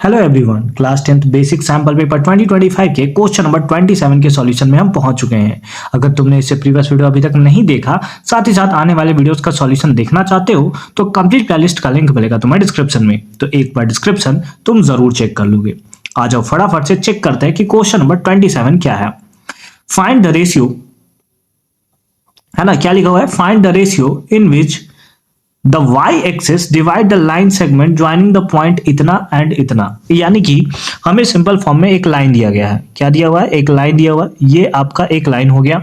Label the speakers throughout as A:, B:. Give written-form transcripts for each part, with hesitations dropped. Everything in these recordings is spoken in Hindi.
A: Hello everyone, class 10th basic sample paper 2025 के क्वेश्चन नंबर 27 के सॉल्यूशन में हम पहुंच चुके हैं। अगर तुमने इससे प्रीवियस वीडियो अभी तक नहीं देखा, साथ ही साथ आने वाले वीडियोस का सॉल्यूशन देखना चाहते हो तो कंप्लीट प्लेलिस्ट का लिंक मिलेगा तुम्हें डिस्क्रिप्शन में, तो एक बार डिस्क्रिप्शन तुम जरूर चेक कर लोगे। आ जाओ फटाफट से चेक करते हैं कि क्वेश्चन नंबर 27 क्या है। फाइंड द रेशियो, है ना, क्या लिखा हुआ है, find the ratio in which the y axis divide the line segment joining the point इतना एंड इतना। यानी कि हमें सिंपल फॉर्म में एक लाइन दिया गया है। क्या दिया हुआ है? एक लाइन दिया हुआ है। ये आपका एक लाइन हो गया।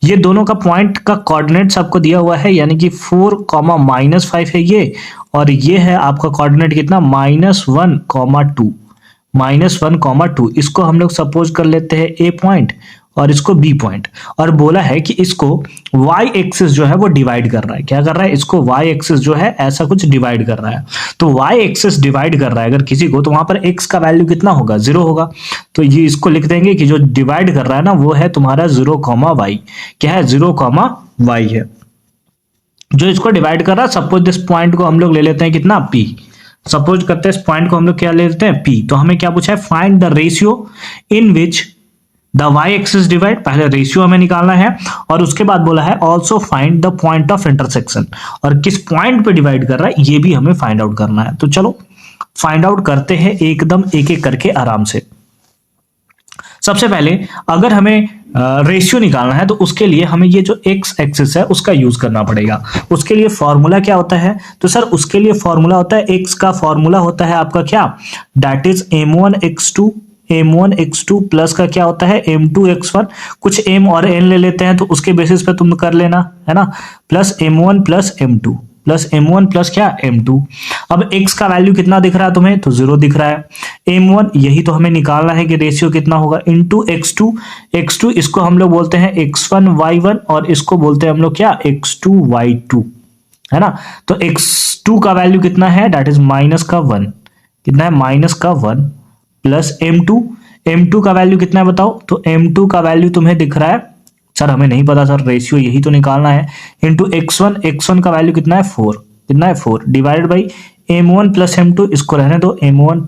A: ये दोनों का पॉइंट का कोऑर्डिनेट्स आपको दिया हुआ है, यानी कि 4,-5 है ये, और ये है आपका कोऑर्डिनेट कितना, -1,2। -1,2 इसको हम लोग सपोज कर लेते हैं ए पॉइंट और इसको बी पॉइंट, और बोला है कि इसको y एक्सिस जो है वो डिवाइड कर रहा है। क्या कर रहा है? इसको y एक्सिस जो है ऐसा कुछ डिवाइड कर रहा है। तो y एक्सिस डिवाइड कर रहा है अगर किसी को, तो वहां पर x का वैल्यू कितना होगा? 0 होगा। तो ये इसको लिख देंगे कि जो डिवाइड कर रहा है ना वो है तुम्हारा 0,y। क्या है? 0,y है जो इसको डिवाइड कर रहा है। सपोज दिस पॉइंट को हम लोग ले लेते हैं कितना, p। सपोज करते हैं इस पॉइंट को हम लोग क्या ले लेते हैं, p। तो हमें क्या पूछा है? Find the ratio in which the y axis divide. पहले रेशियो हमें निकालना है और उसके बाद बोला है also find the point of intersection, और किस पॉइंट पे डिवाइड कर रहा है ये भी हमें फाइंड आउट करना है। तो चलो फाइंड आउट करते हैं एकदम एक एक करके आराम से। सबसे पहले अगर हमें रेशियो निकालना है तो उसके लिए हमें ये जो x एक्सिस है उसका यूज करना पड़ेगा। उसके लिए फॉर्मूला क्या होता है? तो सर उसके लिए फॉर्मूला होता है, x का फॉर्मूला होता है आपका क्या, दैट इज m1x2 प्लस का क्या होता है, m2x1। कुछ m और n ले लेते हैं तो उसके बेसिस पे तुम कर लेना, है ना, plus m1 plus m1 plus क्या, m2। अब x का वैल्यू कितना दिख रहा है तुम्हें? तो 0 दिख रहा है। m1 यही तो हमें निकालना है कि रेशियो कितना होगा, इनटू x2 इसको हम लोग बोलते हैं x1y1 और इसको बोलते हैं हम लोग क्या, x2y2, है ना। तो x2 का वैल्यू कितना है, दैट इज -1। कितना है? -1 प्लस m2 का वैल्यू कितना है बताओ? तो m2 का वैल्यू तुम्हें दिख रहा है, सर हमें नहीं पता सर, रेशियो यही तो निकालना है, इनटू x1 का वैल्यू कितना है, 4। कितना है? 4 divided by m1 plus m2, इसको रहने दो m1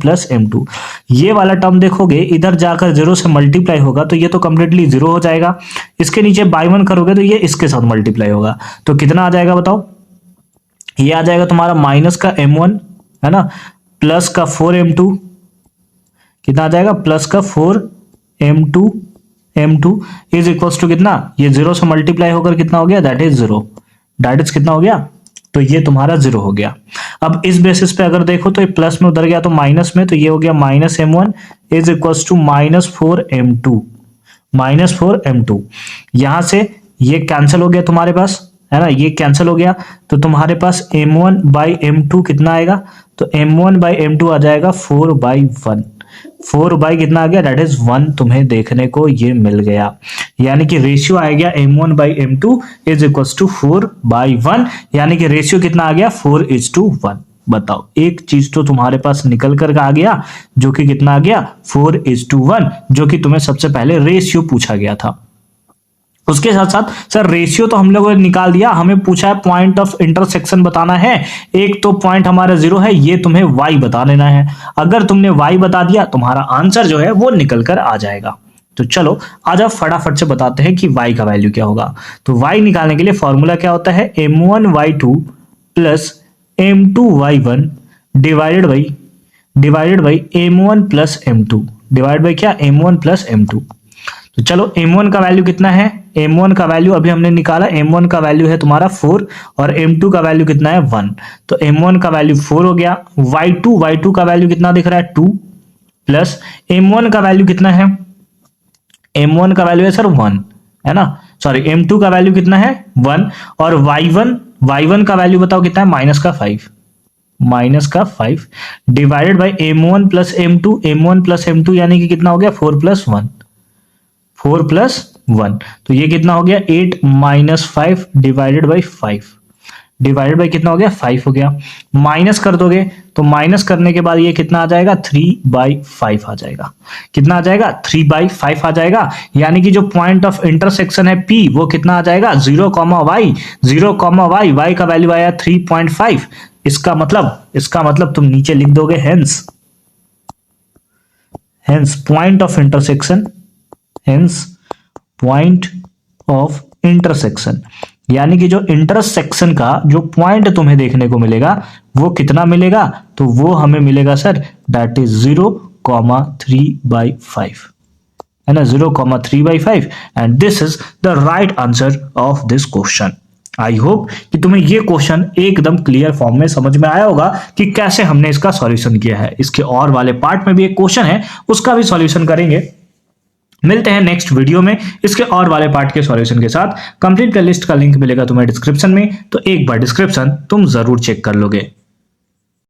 A: प्लस m2। ये वाला टर्म देखोगे इधर जाकर 0 से मल्टीप्लाई होगा तो ये तो कंप्लीटली 0 हो जाएगा। इसके नीचे बाई 1 करोगे तो ये इसके साथ मल्टीप्लाई होगा, तो कितना आ जाएगा बताओ? ये आ जाएगा तुम्हारा माइनस का m1, है ना, प्लस का 4m2। कितना आ जाएगा? प्लस का 4m2 इज इक्वल्स टू कितना, ये 0 से मल्टीप्लाई होकर कितना हो गया, दैट इज 0। दैट इज कितना हो गया? तो ये तुम्हारा 0 हो गया। अब इस बेसिस पे अगर देखो तो ये प्लस में उधर गया तो माइनस में, तो ये हो गया -m1 is equals to -4m2। यहां से ये कैंसिल हो गया तुम्हारे पास, है ना, ये कैंसिल हो गया, तो तुम्हारे पास m1 बाई m2 कितना आएगा? तो m1 बाई m2 आ जाएगा 4/1। 4 बाई कितना आ गया, दैट इज 1 तुम्हें देखने को ये मिल गया। यानी कि रेशियो आ गया m1 by m2 is equals to 4/1, यानी कि रेशियो कितना आ गया, 4:1। बताओ, एक चीज तो तुम्हारे पास निकल कर आ गया जो कि कितना आ गया, 4:1, जो कि तुम्हें सबसे पहले रेशियो पूछा गया था। उसके साथ साथ सर रेशियो तो हम लोगों ने निकाल दिया, हमें पूछा है पॉइंट ऑफ इंटरसेक्शन बताना है। एक तो पॉइंट हमारा 0 है, ये तुम्हें y बता देना है। अगर तुमने y बता दिया तुम्हारा आंसर जो है वो निकल कर आ जाएगा। तो चलो आज आप फटाफट से बताते हैं कि y का वैल्यू क्या होगा। तो y निकालने के लिए फॉर्मूला क्या होता है, m1y2 plus m2y1 divided by m1 plus m2, divide by क्या, m1 प्लस m2। तो चलो m1 का वैल्यू कितना है, m1 का वैल्यू अभी हमने निकाला, m1 का वैल्यू है तुम्हारा 4 और m2 का वैल्यू कितना है, 1। तो m1 का वैल्यू 4 हो गया। y2 का वैल्यू कितना दिख रहा है, 2, प्लस m1 का वैल्यू कितना है, m1 का वैल्यू है सर 1, है ना, सॉरी m2 का वैल्यू कितना है, 1, और y1 का वैल्यू बताओ कितना है, -5 divided by m1 plus m2 यानी कि कितना हो गया, 4 प्लस 1। तो ये कितना हो गया, 8 - 5 डिवाइडेड बाई 5, डिवाइडेड बाई कितना हो गया, 5 हो गया। माइनस कर दोगे तो माइनस करने के बाद ये कितना आ जाएगा, 3/5 आ जाएगा। कितना आ जाएगा, 3/5 आ जाएगा। यानी कि जो पॉइंट ऑफ इंटरसेक्शन है P वो कितना आ जाएगा, 0, y का वैल्यू आया 3.5, इसका मतलब तुम नीचे लिख दोगे hence point of intersection, hence point of intersection, यानी कि जो इंटरसेक्शन का जो पॉइंट तुम्हें देखने को मिलेगा वो कितना मिलेगा, तो वो हमें मिलेगा सर दैट इज 0,3/5, है ना, 0,3/5 and this is the right answer of this question. I hope कि तुम्हें ये क्वेश्चन एकदम क्लियर फॉर्म में समझ में आया होगा कि कैसे हमने इसका सॉल्यूशन किया है। इसके और वाले पार्ट में भी एक क्वेश्चन है, उसका भी सॉल्यूशन करेंगे। मिलते हैं नेक्स्ट वीडियो में इसके और वाले पार्ट के सॉल्यूशन के साथ। कंप्लीट प्लेलिस्ट का लिंक मिलेगा तुम्हें डिस्क्रिप्शन में, तो एक बार डिस्क्रिप्शन तुम जरूर चेक कर लोगे।